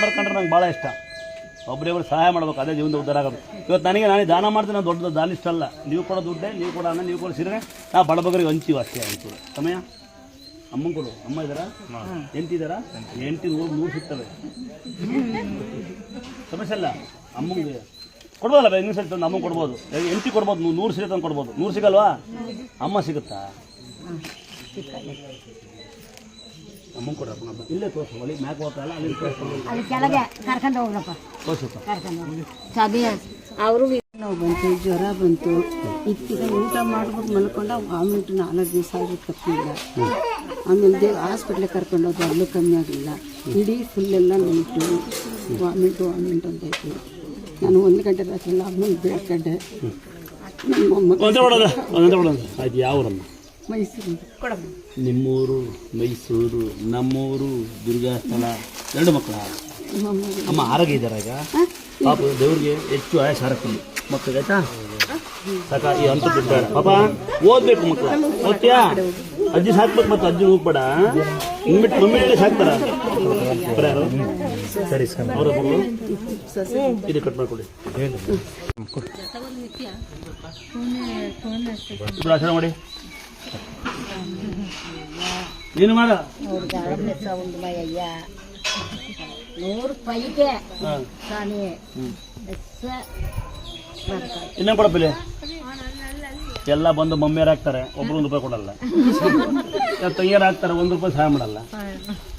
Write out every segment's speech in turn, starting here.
ಮಾಡೋದು ಕಂಡ್ರೆ ನಂಗೆ ಭಾಳ ಇಷ್ಟ. ಒಬ್ಬರೇ ಸಹಾಯ ಮಾಡ್ಬೇಕು, ಅದೇ ಜೀವನದ ಉದ್ಧಾರ ಆಗೋದು. ಇವತ್ತು ನನಗೆ ನಾನೇ ದಾನ ಮಾಡ್ತೀನಿ, ನಾನು ದೊಡ್ಡ ದಾನಿಷ್ಟ ಅಲ್ಲ. ನೀವು ಕೊಡೋ ದುಡ್ಡೇ, ನೀವು ಕೊಡೋ ಅನ್ನ, ನೀವು ಕೊಡೋ ಸೀರೆ ನಾವು ಬಡಬಗರಿಗೆ ಹಂಚೀವಿ ಅಷ್ಟೇ. ಹಂಚು ಸಮಯ ಅಮ್ಮಂಗೆ ಕೊಡು. ಅಮ್ಮ ಇದ್ದಾರಾ? ಎಂಟಿದ್ದಾರಾ? ಎಂಟಿ 100 ಸಿಗ್ತವೆ, ಸಮಸ್ಯೆ ಅಲ್ಲ. ಅಮ್ಮಂಗೆ ಕೊಡ್ಬೋದಲ್ಲ, ಇನ್ನೂ ಸರಿ ತಂದು ಅಮ್ಮಂಗೆ ಕೊಡ್ಬೋದು. ಎಂಟಿ ಕೊಡ್ಬೋದು, 100 ಸೀರೆ ತಂದು ಕೊಡ್ಬೋದು. 100 ಸಿಗಲ್ವಾ? ಅಮ್ಮ ಸಿಗುತ್ತಾ? ಅಮ್ಮಂಗೆ ಕೊಡ್ರಪ್ಪ. ಇಲ್ಲೇ ತೋರಿಸು, ಒಳಗೆ ಮ್ಯಾಕ್ ಹೋಗ್ತಾಯಿಲ್ಲ, ಅಲ್ಲಿ ಅಲ್ಲಿ ಕೆಳಗೆ ಕರ್ಕೊಂಡು ಹೋಗ್ರಪ್ಪ. ತೋರಿಸಪ್ಪ. ಅವರು ನೋವು ಬಂತು, ಜ್ವರ ಬಂತು. ಇತ್ತಿಗೆ ಊಟ ಮಾಡ್ಬಿಟ್ಟು ಮಲ್ಕೊಂಡು ವಾಮಿಂಟು 4 ದಿವಸ ಆಗಿತ್ತು, ತಪ್ಪಿಲ್ಲ. ಆಮೇಲೆ ಹಾಸ್ಪಿಟ್ಲಿಗೆ ಕರ್ಕೊಂಡೋದು, ಅಲ್ಲೂ ಕಮ್ಮಿ ಆಗಲಿಲ್ಲ. ಇಡೀ ಫುಲ್ಲೆಲ್ಲ ನೈಟು ವಾಮಿಂಟು ಅಂತಾಯಿತು. ನಾನು 1 ಗಂಟೆ ರಾತ್ರಿಲ್ಲ ಅಮ್ಮನ ಬೇಡ್ಕಂಡೆ. ಆಯ್ತು. ಯಾವೂರಮ್ಮ? ಮೈಸೂರು. ನಿಮ್ಮೂರು ಮೈಸೂರು, ನಮ್ಮೂರು ದುರ್ಗಾಸ್ಥಳ. 2 ಮಕ್ಕಳ? ಅಮ್ಮ ಆರೋಗ್ಯ ಇದ್ದಾರೆ ಈಗ? ಪಾಪ ದೇವ್ರಿಗೆ ಹೆಚ್ಚು ಆಯಸ್ ಹಾರಕ್ಕಿಲ್ಲ ಮಕ್ಕಳಿಗೆ, ಆಯ್ತಾ? ಸಾಕ ಈ ಅಂತ ಬಿಡ್ಬೇಡ ಪಾಪ. ಓದ್ಬೇಕು ಮಕ್ಕಳು, ಓದ್ತೀಯಾ? ಅಜ್ಜಿ ಸಾಕ್ಬೇಕು, ಮತ್ತು ಅಜ್ಜಿ ಹೋಗ್ಬೇಡ. ಮಮ್ಮಿಟ್ಟು ಸಾಕ್ತಾರ ಯಾರು? ಸರಿ ಸರ್, ಅವರ ಮಗಳು ಇದು ಕಟ್ ಮಾಡ್ಕೊಡಿ. ಇಬ್ಬರು ಆಚರಣೆ ಮಾಡಿ. ನೀನು ಮಾಡ. 100 ರೂಪಾಯಿಗೆ ಇನ್ನೇನು ಕೊಡಪ್ಪಿಲ್ಲ. ಎಲ್ಲ ಬಂದು ಮಮ್ಮಿಯರು ಹಾಕ್ತಾರೆ, ಒಬ್ರು 1 ರೂಪಾಯಿ ಕೊಡಲ್ಲ. ತಂಗಿಯರು ಹಾಕ್ತಾರೆ, 1 ರೂಪಾಯಿ ಸಹಾಯ ಮಾಡಲ್ಲ.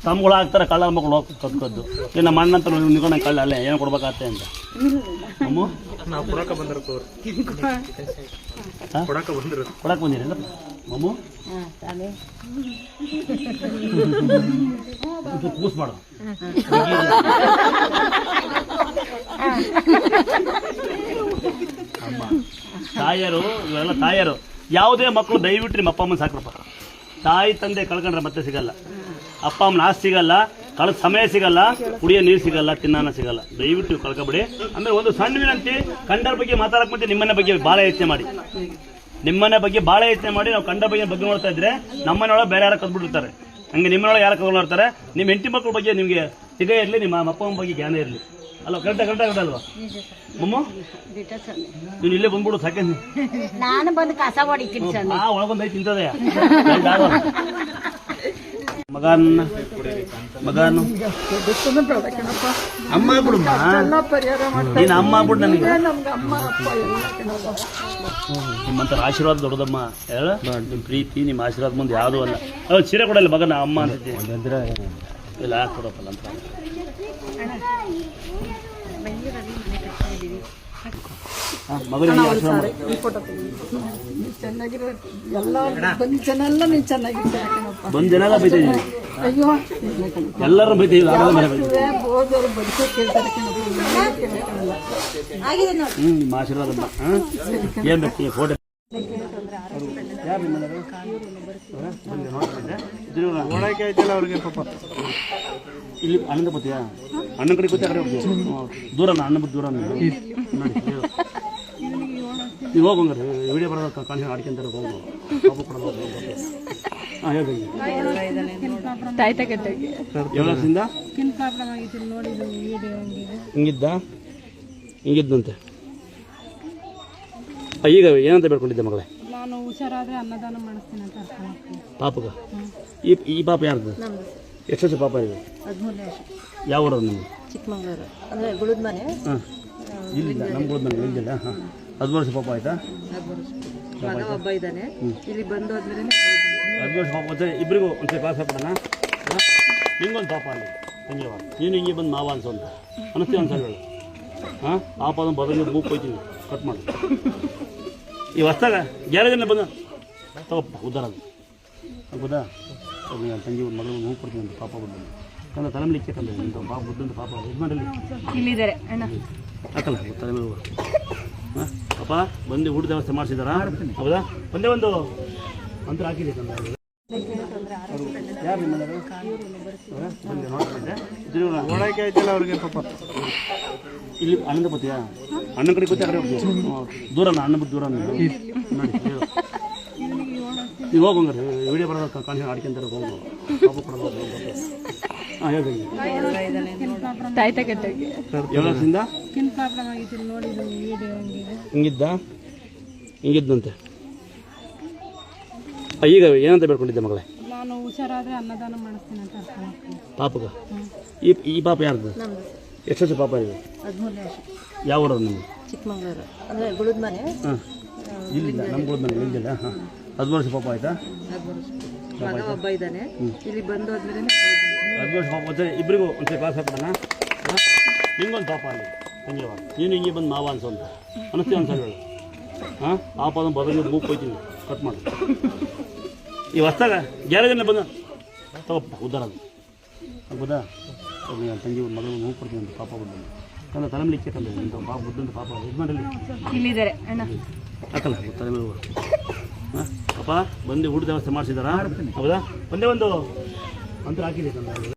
ತಮ್ಗಳು ಹಾಕ್ತಾರೆ, ಕಳ್ಳ ಮಕ್ಕಳು ಹೋಗಿ ಕದ್ದು. ಇನ್ನು ನಮ್ಮ ಅಣ್ಣ ಅಂತ ನಿಂತ್ಕೊಂಡು ಕಳ್ಳ ಅಲ್ಲೇ ಏನು ಕೊಡ್ಬೇಕಾಗತ್ತೆ ಅಂತ. ಅಮ್ಮ ನಾವು ಕೊಡಕ್ಕೆ ಬಂದಿರಲ್ಲ ಮಮ್ಮು. ಕೂಸ್ ಮಾಡು. ಅಮ್ಮ ತಾಯರು, ಇವೆಲ್ಲ ತಾಯರು. ಯಾವುದೇ ಮಕ್ಕಳು ದಯವಿಟ್ಟು ನಿಮ್ಮ ಅಪ್ಪ ಅಮ್ಮನ ಸಾಕ್ರಪ್ಪ. ತಾಯಿ ತಂದೆ ಕಳ್ಕೊಂಡ್ರೆ ಮತ್ತೆ ಸಿಗಲ್ಲ. ಅಪ್ಪ ಅಮ್ಮನ ಆಸ್ತಿ ಸಿಗಲ್ಲ, ಕಳೆದ ಸಮಯ ಸಿಗಲ್ಲ, ಕುಡಿಯೋ ನೀರು ಸಿಗಲ್ಲ, ತಿನ್ನಾನ ಸಿಗಲ್ಲ. ದಯವಿಟ್ಟು ಕಳ್ಕೊಬೇಡಿ. ಆಮೇಲೆ ಒಂದು ಸಣ್ಣ ವಿನಂತಿ, ಕಂಡರ ಬಗ್ಗೆ ಮಾತಾಡಕ್ ಮತ್ತೆ ನಿಮ್ಮನೆ ಬಗ್ಗೆ ಭಾಳ ಯೋಚನೆ ಮಾಡಿ. ನಿಮ್ಮನೆ ಬಗ್ಗೆ ಭಾಳ ಯೋಚನೆ ಮಾಡಿ. ನಾವು ಕಂಡ ಬಗ್ಗೆ ನೋಡ್ತಾ ಇದ್ರೆ ನಮ್ಮನೆಯೊಳಗೆ ಬೇರೆ ಯಾರು ಕದ್ಬಿಟ್ಟಿರ್ತಾರೆ. ಹಂಗೆ ನಿಮ್ಮನೊಳಗೆ ಯಾರು ಕದ್ಕೊಂಡು ನೋಡ್ತಾರೆ. ನಿಮ್ಮ ಹೆಂಡತಿ ಮಕ್ಕಳ ಬಗ್ಗೆ ನಿಮಗೆ ಸಿಗೇ ಇರಲಿ, ನಿಮ್ಮ ಅಪ್ಪ ಅಮ್ಮ ಬಗ್ಗೆ ಜ್ಞಾನ ಇರಲಿ. ಅಲ್ಲ ಕರೆಕ್ಟ್ ಅಲ್ವಾ ಮಮ್ಮ? ನೀನು ಇಲ್ಲೇ ಬಂದ್ಬಿಡು ಸಾಕೆ. ನಾನು ಬಂದು ಕಸ ಹೊಡಿತೀನಿ. ಒಳಗೊಂದು ಐತಿ ತಿಂತದೆ ಮಗನ ಮಗನು ಅಮ್ಮ ಆಗ್ಬಿಡಮ್ಮ. ನೀನು ಅಮ್ಮ ಆಗ್ಬಿಡು ನನಗೆ. ನಿಮ್ಮಂತ ಆಶೀರ್ವಾದ ದೊಡ್ಡದಮ್ಮ. ಹೇಳ ನಿಮ್ಮ ಪ್ರೀತಿ, ನಿಮ್ಮ ಆಶೀರ್ವಾದ ಮುಂದೆ ಯಾವುದೂ ಅಲ್ಲ. ಅವ್ರು ಸೀರೆ ಕೊಡಲ್ಲ ಮಗನ ಅಮ್ಮ ಅಂತಿದ್ದೆ. ಇಲ್ಲ ಕೊಡಪ್ಪಲ್ಲ ಅಂತ. ಮಗನಿಗೆ ಬಂದು ಜನ ಎಲ್ಲ ಬೈತಿದ್ದೀವಿ, ಎಲ್ಲರೂ ಬೈತೀವಿ. ನಿಮ್ಮ ಆಶೀರ್ವಾದಮ್ಮ. ಏನ್ ಬೇಕು ಫೋಟೋ? ಯಾರು ಅವ್ರಿಗೆ ಪಾಪ ಇಲ್ಲಿ ಅಣ್ಣಂದ ಬತ್ತೀಯಾ? ಅಣ್ಣನ ಕಡೆ ಗೊತ್ತಾ? ದೂರನ ಅಣ್ಣ ಬಿಟ್ಟು ದೂರ ನೀವು ಹೋಗಂಗಾರೆ ವಿಡಿಯೋ ಬರೋದು ಕಾಣಿಸಿ ಆಡ್ಕೊಂತಾರೆ. ಹೋಗು ಪಾಪ ಕೊಡೋದು. ಹಾಂ ಹೇಳಿ. ಎಷ್ಟರಿಂದ ಹಿಂಗಿದ್ದಂತೆ. ಈಗ ಏನಂತ ಬೇಡ್ಕೊಂಡಿದ್ದೆ ಮಗಳೇ? ನಾನು ಹುಷಾರಾದ್ರೆ ಅನ್ನದಾನ ಮಾಡಿಸ್ತೀನಿ ಅಂತ ಪಾಪಗ. ಈ ಪಾಪ ಯಾರ್ದು? ಎಷ್ಟು ವರ್ಷ ಪಾಪ ಇದೆ? 13 ವರ್ಷ. ಯಾವ ಊರದು ನಿಮಗೆ? ಚಿಕ್ಕಮಂಗ್ಳೂರು. ಅಂದರೆ ಗುಳದ ಮನೆ. ಹಾಂ ಇಲ್ಲಿಲ್ಲ, ನಮ್ಮ ಗುಳದ ಮನೆ ಇಲ್ಲಿಲ್ಲ. ಹಾಂ 10 ವರ್ಷ ಪಾಪ ಆಯ್ತಾ? 10 ವರ್ಷ. ಮಗ ಒಬ್ಬ ಇದ್ದಾನೆ. ಇಲ್ಲಿ ಬಂದು ಆದ್ಮೇಲೆ 10 ವರ್ಷ ಪಾಪ ಮತ್ತೆ ಇಬ್ಬರಿಗೂ ಒಂದ್ಸರಿ ಪಾಸ್ ಹಾಕ್ಬಿಡೋಣ. ನಿಂಗೊಂದು ಪಾಪ ಅಲ್ಲಿ ತಂಗಿಯವ, ನೀನು ಹಿಂಗೆ ಬಂದು ಮಾವ ಅನ್ಸೋಂತ ಅನ್ನಿಸ್ತೀವಿ ಅನ್ಸಲ್ಲ ಹೇಳು. ಹಾಂ ಪಾಪ ಅದನ್ನು ಬದಲಿಗೆ ಮೂಗು ಹೋಯ್ತೀನಿ, ಕಟ್ ಮಾಡಿ. ಈ ಹೊಸ್ದಾಗ ಗ್ಯಾರೇಜಲ್ಲಿ ಬಂದ ತಗೋಪ್ಪ ಉದ್ದಾರ ಅದು ಹೌದಾ? ತಂಗಿ ಒಂದು ಮಗಳು ಮೂಗು ಕೊಡ್ತೀನಿ ಅಂತ ಪಾಪ ಬಂದು ಕಂದ ತಲೆಮೇಲೆ ಇಕ್ಕಂದ್ರೆ ನಿಂತ ಪಾಪ ಬುದ್ಧಂತ ಪಾಪ ಯಜಮಾನಲ್ಲಿ ಇಲ್ಲಿದ್ದಾರೆ ಅಣ್ಣ ಹಾಕಲ್ಲ ತಲೆ ಮೇಲೆ. ಹಾಂ ಪಾಪ ಬಂದು ಊಟದ ವ್ಯವಸ್ಥೆ ಮಾಡಿಸಿದಾರಾ? ಹೌದಾ? ಒಂದೇ ಒಂದು ಅಂತರ ಹಾಕಿದೆ ತಂದ. ಯಾರು ನಿಮ್ಮ ಬಂದು ನೋಡ್ತಿದ್ದೆ ಆಯ್ತಲ್ಲ ಅವ್ರಿಗೆ ಪಾಪ. ಇಲ್ಲಿ ಅಣ್ಣಂದ ಬತ್ತೀಯಾ? ಅಣ್ಣನ ಕಡೆ ಗೊತ್ತಾ? ದೂರನ ಅಣ್ಣ ಬಿಟ್ಟು ದೂರ ನೋಡಿ ಹೇಳು. ನೀವು ಹೋಗಂಗಾರೆ ವಿಡಿಯೋ ಬರೋದು ಕಾಣಿಸಿ ಆಡ್ಕೊಂತಾರೆ. ಹೋಗು ಪಾಪ ಕೊಡೋದು. ಹಾಂ ಹೇಳಿ ತಾಯ್ತ ಕೆಟ್ಟೋಗಿ ಯಾವ ವರ್ಷದಿಂದ ಸ್ಕಿನ್ ಪ್ರಾಬ್ಲಮ್ ಆಗಿತ್ತು ನೋಡಿ ವಿಡಿಯೋ ಹಿಂಗಿದ್ದ ಹಿಂಗಿದ್ದಂತೆ ಈಗ ಏನಂತ ಬೇಡ್ಕೊಂಡಿದ್ದೆ ಮಗಳೇ? ನಾನು ಹುಷಾರಾದ್ರೆ ಅನ್ನದಾನ ಮಾಡಿಸ್ತೀನಿ ಅಂತ ಅರ್ಥ ಮಾಡ್ತೀನಿ. ಪಾಪಗ ಈ ಪಾಪ ಯಾರ್ದು? ಎಷ್ಟು ವರ್ಷ ಪಾಪ ಇದೆ? 13 ವರ್ಷ. ಯಾವ ಊರದು ನಿಮಗೆ? ಚಿಕ್ಕಮಂಗ್ಳೂರು ಅಂದರೆ ಗುಳದ ಮನೆ. ಹಾಂ ಇಲ್ಲಿಲ್ಲ ನಮ್ಮ ಗುಳದ ಮನೆ ಇಲ್ಲಿಲ್ಲ. ಹಾಂ 10 ವರ್ಷ ಪಾಪ ಆಯ್ತಾ? 10 ವರ್ಷ. ಮಗ ಒಬ್ಬ ಇದ್ದಾನೆ. ಇಲ್ಲಿ ಬಂದು ಆದ್ಮೇಲೆ 10 ವರ್ಷ ಪಾಪ ಒಂದ್ಸರಿ ಇಬ್ಬರಿಗೂ ಒಂದ್ಸರಿ ಕ್ಲಾಸ್ ಹಾಕ್ಬಿಡೋಣ. ಹಿಂಗೊಂದು ಪಾಪ ಅಲ್ಲಿ ತಂಗಿಯವ ನೀನು ಹಿಂಗೆ ಬಂದು ಮಾವ ಅನ್ಸೋಂತ ಅನ್ನಿಸ್ತೀವಿ ಅನ್ಸಲ್ಲ ಹೇಳು. ಹಾಂ ಪಾಪ ಅದನ್ನು ಬದಲು ಮೂಗು ಹೋಯ್ತೀವಿ ಕಟ್ ಮಾಡಿ ಈ ಹೊಸ್ದಾಗ ಗ್ಯಾರೇಜಲ್ಲಿ ಬಂದ ತಗೋಪ್ಪ ಉದ್ದಾರ ಅದು ಹೌದಾ? ತಂಗಿ ಮಗಳು ಮೂಗು ಕೊಡ್ತೀನಿ ಅಂತ ಪಾಪ ಬಂದ ಕಲ್ಲ ತಲೆ ಮೇಲೆ ಇಕ್ಕೆ ತಂದೆ ಇಂಥ ಪಾಪ ಬುದ್ಧಂತ ಪಾಪ ಯಜಮಾನಲ್ಲಿ ಇಲ್ಲಿದ್ದಾರೆ ಅಣ್ಣ ಹಾಕಲ್ಲ ತಲೆ ಮೇಲೆ ಹಾಂ ಪಾಪ ಬಂದು ಊಟದ ವ್ಯವಸ್ಥೆ ಮಾಡಿಸಿದಾರಾ? ಹೌದಾ? ಒಂದೇ ಒಂದು ಅಂತ ಹಾಕಿದೆ ತಂದೆ